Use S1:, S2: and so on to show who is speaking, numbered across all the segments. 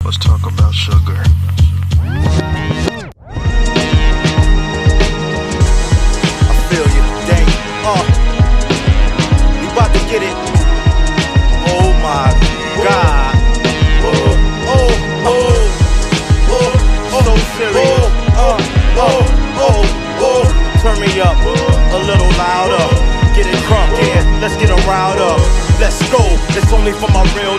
S1: Let's talk about sugar.
S2: I feel you, dang. We about to get it. Oh my God. So serious. Turn me up a little louder. Get it crunk, yeah. Let's get 'em riled up. Let's go. It's only for my real.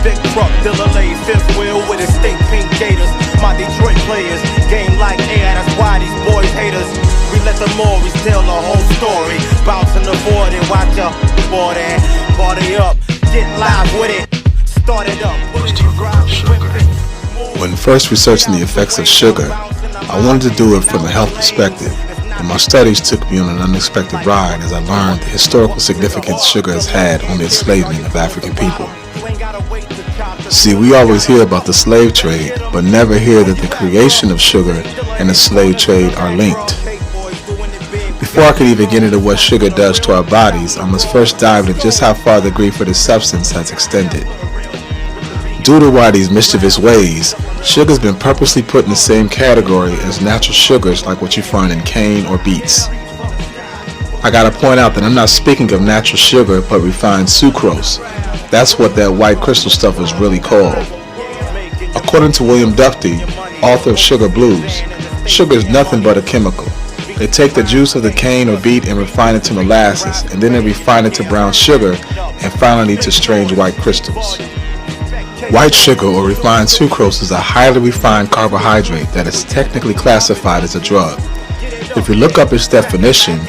S2: Big truck, Dillaway, fifth wheel with his stink pink gators. My Detroit players, game like air, that's why these boys hate us. We let the Morris tell the whole story. Bouncing the board and watch your board and party up. Get live with it. Start it up.
S3: When first researching the effects of sugar, I wanted to do it from a health perspective, and my studies took me on an unexpected ride as I learned the historical significance sugar has had on the enslavement of African people. See, we always hear about the slave trade, but never hear that the creation of sugar and the slave trade are linked. Before I could even get into what sugar does to our bodies, I must first dive into just how far the grief for this substance has extended. Due to Whitey's mischievous ways, sugar's been purposely put in the same category as natural sugars like what you find in cane or beets. I gotta point out that I'm not speaking of natural sugar, but refined sucrose. That's what that white crystal stuff is really called. According to William Duffy, author of Sugar Blues, sugar is nothing but a chemical. They take the juice of the cane or beet and refine it to molasses, and then they refine it to brown sugar, and finally to strange white crystals. White sugar or refined sucrose is a highly refined carbohydrate that is technically classified as a drug. If you look up its definition,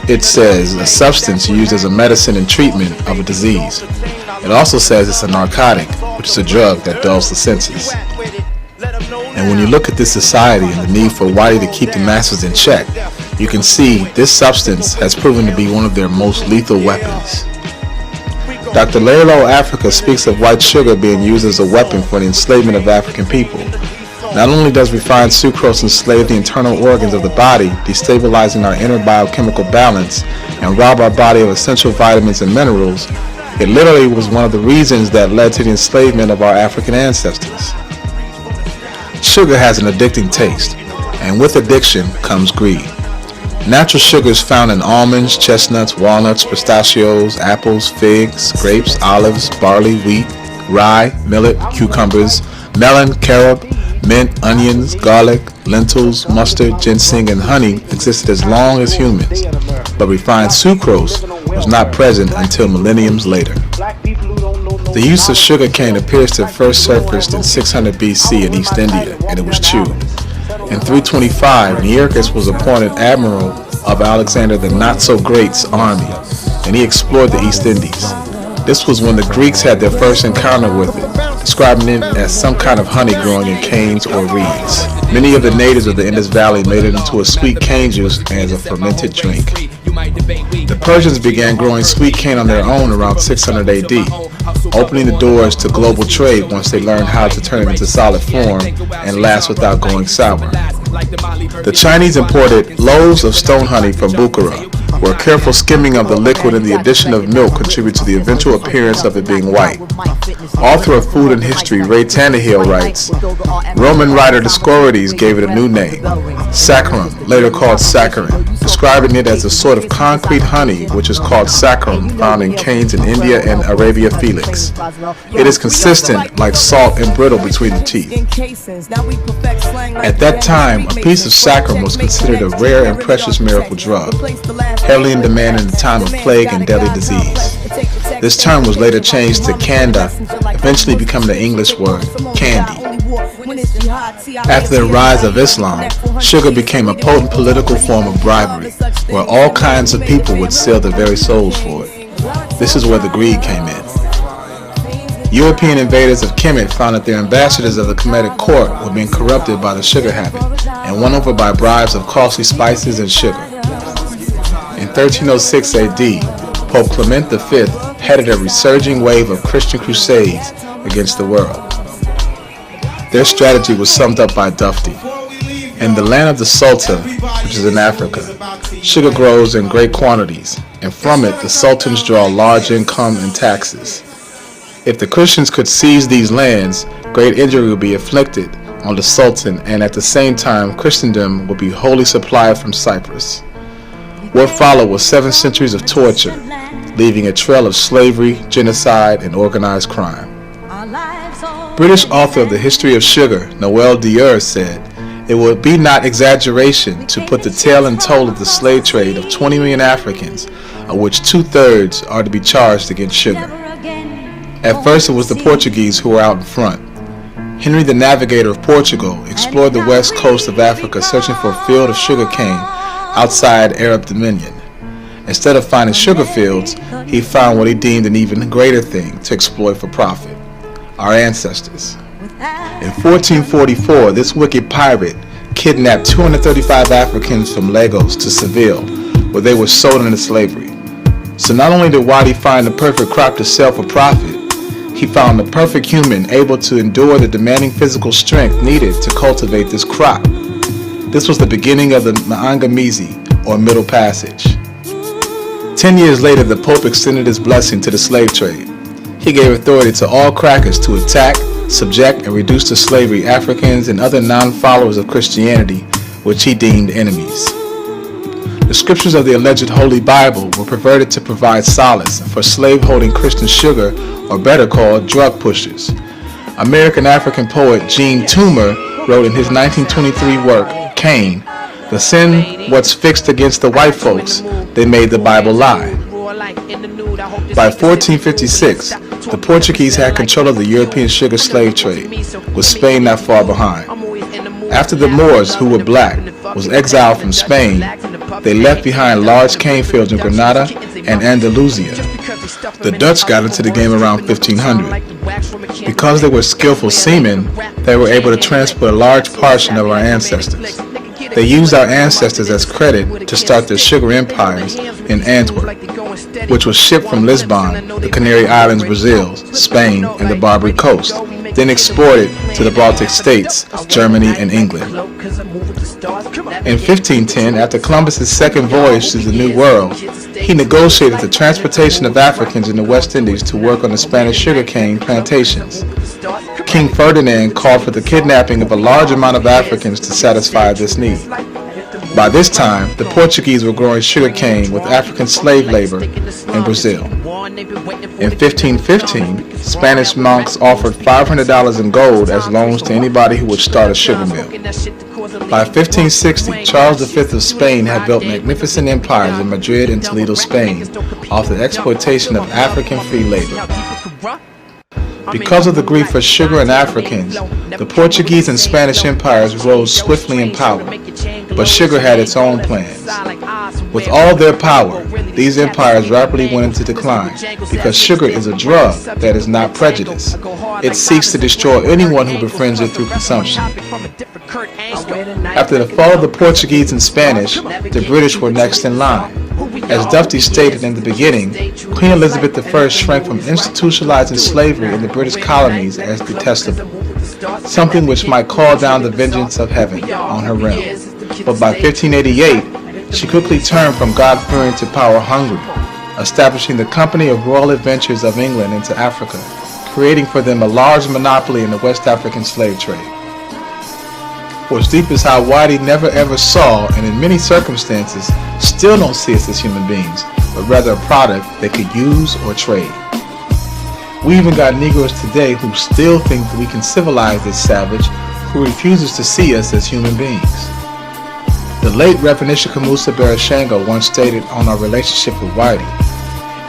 S3: it says a substance used as a medicine in treatment of a disease. It also says it's a narcotic, which is a drug that dulls the senses. And when you look at this society and the need for Whitey to keep the masses in check, you can see this substance has proven to be one of their most lethal weapons. Dr. Laylo Africa speaks of white sugar being used as a weapon for the enslavement of African people. Not only does refined sucrose enslave the internal organs of the body, destabilizing our inner biochemical balance and rob our body of essential vitamins and minerals, it literally was one of the reasons that led to the enslavement of our African ancestors. Sugar has an addicting taste, and with addiction comes greed. Natural sugars found in almonds, chestnuts, walnuts, pistachios, apples, figs, grapes, olives, barley, wheat, rye, millet, cucumbers, melon, carob, mint, onions, garlic, lentils, mustard, ginseng, and honey existed as long as humans, but refined sucrose was not present until millenniums later. The use of sugar cane appears to have first surfaced in 600 BC in East India, and it was chewed. In 325, Nearchus was appointed admiral of Alexander the Not-So-Great's army, and he explored the East Indies. This was when the Greeks had their first encounter with it, describing it as some kind of honey growing in canes or reeds. Many of the natives of the Indus Valley made it into a sweet cane juice as a fermented drink. The Persians began growing sweet cane on their own around 600 AD, opening the doors to global trade once they learned how to turn it into solid form and last without going sour. The Chinese imported loaves of stone honey from Bukhara, where careful skimming of the liquid and the addition of milk contribute to the eventual appearance of it being white. Author of Food and History Ray Tannehill writes, Roman writer Dioscorides gave it a new name, saccharum, later called saccharin, describing it as a sort of concrete honey which is called saccharum, found in canes in India and Arabia Felix. It is consistent, like salt and brittle between the teeth. At that time, a piece of saccharum was considered a rare and precious miracle drug, heavily in demand in the time of plague and deadly disease. This term was later changed to kanda, eventually becoming the English word candy. After the rise of Islam, sugar became a potent political form of bribery, where all kinds of people would sell their very souls for it. This is where the greed came in. European invaders of Kemet found that their ambassadors of the Kemetic court were being corrupted by the sugar habit and won over by bribes of costly spices and sugar. In 1306 AD, Pope Clement V headed a resurging wave of Christian crusades against the world. Their strategy was summed up by Dufty. In the land of the Sultan, which is in Africa, sugar grows in great quantities, and from it the sultans draw large income and taxes. If the Christians could seize these lands, great injury would be inflicted on the Sultan, and at the same time Christendom would be wholly supplied from Cyprus. What followed was 7 centuries of torture, leaving a trail of slavery, genocide, and organized crime. British author of The History of Sugar, Noel Dier, said, "It would be not exaggeration to put the tale and toll of the slave trade of 20 million Africans, of which 2/3 are to be charged against sugar." At first it was the Portuguese who were out in front. Henry the Navigator of Portugal explored the west coast of Africa searching for a field of sugar cane outside Arab dominion. Instead of finding sugar fields, he found what he deemed an even greater thing to exploit for profit: our ancestors. In 1444, this wicked pirate kidnapped 235 Africans from Lagos to Seville, where they were sold into slavery. So not only did Wadi find the perfect crop to sell for profit, he found the perfect human able to endure the demanding physical strength needed to cultivate this crop. This was the beginning of the Maangamizi, or Middle Passage. 10 years later, the Pope extended his blessing to the slave trade. He gave authority to all crackers to attack, subject, and reduce to slavery Africans and other non-followers of Christianity, which he deemed enemies. The scriptures of the alleged Holy Bible were perverted to provide solace for slave-holding Christian sugar, or better called drug pushers. American African poet Jean Toomer wrote in his 1923 work, Cain, "The sin what's fixed against the white folks, they made the Bible lie." By 1456, the Portuguese had control of the European sugar slave trade, with Spain not far behind. After the Moors, who were black, was exiled from Spain, they left behind large cane fields in Granada and Andalusia. The Dutch got into the game around 1500. Because they were skillful seamen, they were able to transport a large portion of our ancestors. They used our ancestors as credit to start their sugar empires in Antwerp, which was shipped from Lisbon, the Canary Islands, Brazil, Spain, and the Barbary Coast, then exported to the Baltic states, Germany, and England. In 1510, after Columbus's second voyage to the New World, he negotiated the transportation of Africans in the West Indies to work on the Spanish sugarcane plantations. King Ferdinand called for the kidnapping of a large amount of Africans to satisfy this need. By this time, the Portuguese were growing sugarcane with African slave labor in Brazil. In 1515, Spanish monks offered $500 in gold as loans to anybody who would start a sugar mill. By 1560, Charles V of Spain had built magnificent empires in Madrid and Toledo, Spain, off the exploitation of African free labor. Because of the grief for sugar and Africans, the Portuguese and Spanish empires rose swiftly in power, but sugar had its own plans. With all their power, these empires rapidly went into decline because sugar is a drug that is not prejudice. It seeks to destroy anyone who befriends it through consumption. After the fall of the Portuguese and Spanish, the British were next in line. As Dufty stated in the beginning, Queen Elizabeth I shrank from institutionalizing slavery in the British colonies as detestable, something which might call down the vengeance of heaven on her realm. But by 1588, she quickly turned from God-fearing to power-hungry, establishing the Company of Royal Adventures of England into Africa, creating for them a large monopoly in the West African slave trade. What's deep is how Whitey never ever saw, and in many circumstances still don't see us as human beings, but rather a product they could use or trade. We even got Negroes today who still think that we can civilize this savage who refuses to see us as human beings. The late Reverend Ishika Musa Barashango once stated on our relationship with Whitey,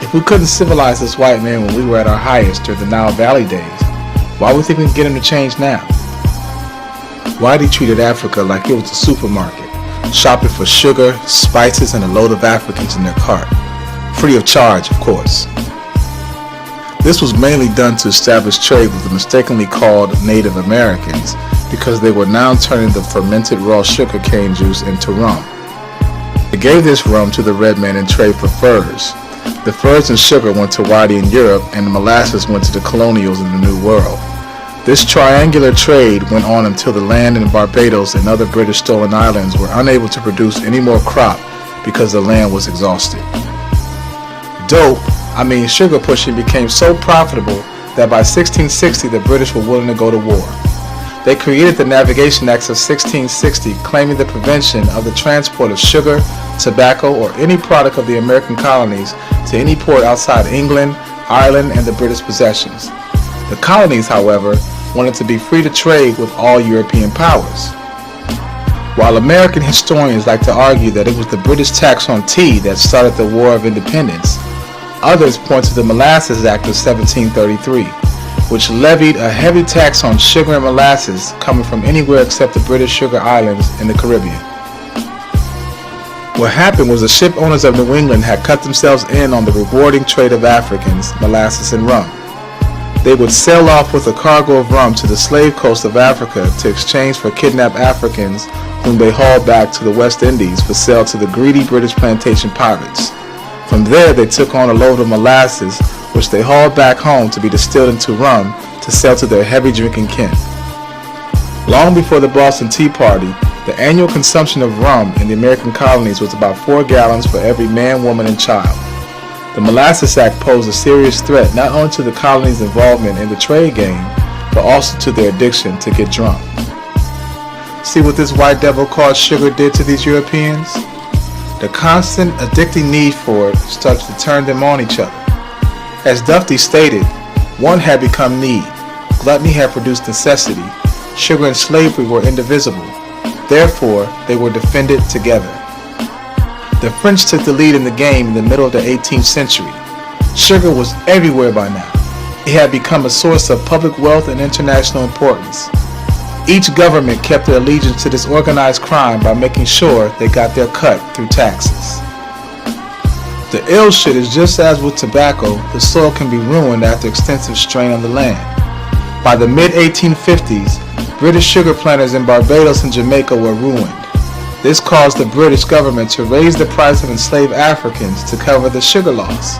S3: "If we couldn't civilize this white man when we were at our highest during the Nile Valley days, why would we think we can get him to change now?" Whitey treated Africa like it was a supermarket, shopping for sugar, spices, and a load of Africans in their cart. Free of charge, of course. This was mainly done to establish trade with the mistakenly called Native Americans because they were now turning the fermented raw sugar cane juice into rum. They gave this rum to the red men in trade for furs. The furs and sugar went to Whitey in Europe, and the molasses went to the colonials in the New World. This triangular trade went on until the land in Barbados and other British stolen islands were unable to produce any more crop because the land was exhausted. Sugar pushing became so profitable that by 1660 the British were willing to go to war. They created the Navigation Acts of 1660, claiming the prevention of the transport of sugar, tobacco, or any product of the American colonies to any port outside England, Ireland, and the British possessions. The colonies, however, wanted to be free to trade with all European powers. While American historians like to argue that it was the British tax on tea that started the War of Independence, others point to the Molasses Act of 1733, which levied a heavy tax on sugar and molasses coming from anywhere except the British Sugar Islands in the Caribbean. What happened was the ship owners of New England had cut themselves in on the rewarding trade of Africans, molasses, and rum. They would sail off with a cargo of rum to the slave coast of Africa to exchange for kidnapped Africans whom they hauled back to the West Indies for sale to the greedy British plantation pirates. From there they took on a load of molasses which they hauled back home to be distilled into rum to sell to their heavy drinking kin. Long before the Boston Tea Party, the annual consumption of rum in the American colonies was about 4 gallons for every man, woman, and child. The Molasses Act posed a serious threat not only to the colonies' involvement in the trade game, but also to their addiction to get drunk. See what this white devil called sugar did to these Europeans? The constant, addicting need for it started to turn them on each other. As Dufty stated, one had become need, gluttony had produced necessity, sugar and slavery were indivisible, therefore they were defended together. The French took the lead in the game in the middle of the 18th century. Sugar was everywhere by now. It had become a source of public wealth and international importance. Each government kept their allegiance to this organized crime by making sure they got their cut through taxes. The ill shit is just as with tobacco, the soil can be ruined after extensive strain on the land. By the mid-1850s, British sugar planters in Barbados and Jamaica were ruined. This caused the British government to raise the price of enslaved Africans to cover the sugar loss.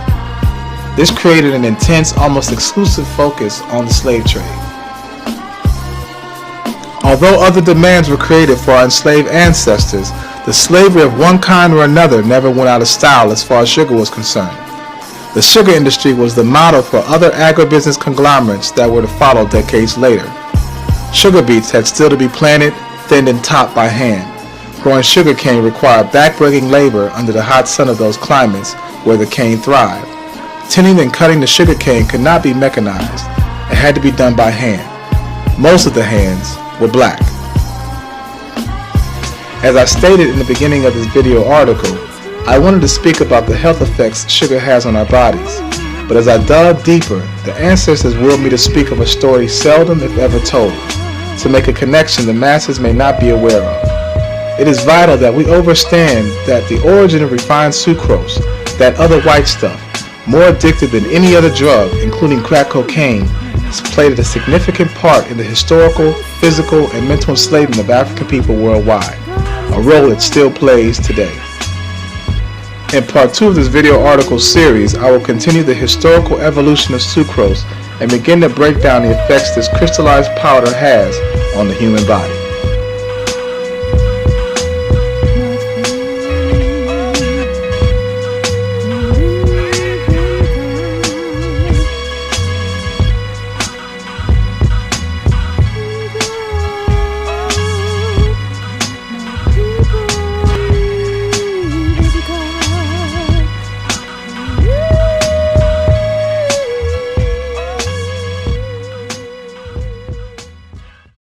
S3: This created an intense, almost exclusive focus on the slave trade. Although other demands were created for our enslaved ancestors, the slavery of one kind or another never went out of style as far as sugar was concerned. The sugar industry was the model for other agribusiness conglomerates that were to follow decades later. Sugar beets had still to be planted, thinned, and topped by hand. Growing sugar cane required backbreaking labor under the hot sun of those climates where the cane thrived. Tinning and cutting the sugar cane could not be mechanized. It had to be done by hand. Most of the hands were black. As I stated in the beginning of this video article, I wanted to speak about the health effects sugar has on our bodies. But as I dug deeper, the ancestors willed me to speak of a story seldom if ever told, to make a connection the masses may not be aware of. It is vital that we understand that the origin of refined sucrose, that other white stuff, more addictive than any other drug, including crack cocaine, has played a significant part in the historical, physical, and mental enslavement of African people worldwide, a role it still plays today. In part 2 of this video article series, I will continue the historical evolution of sucrose and begin to break down the effects this crystallized powder has on the human body.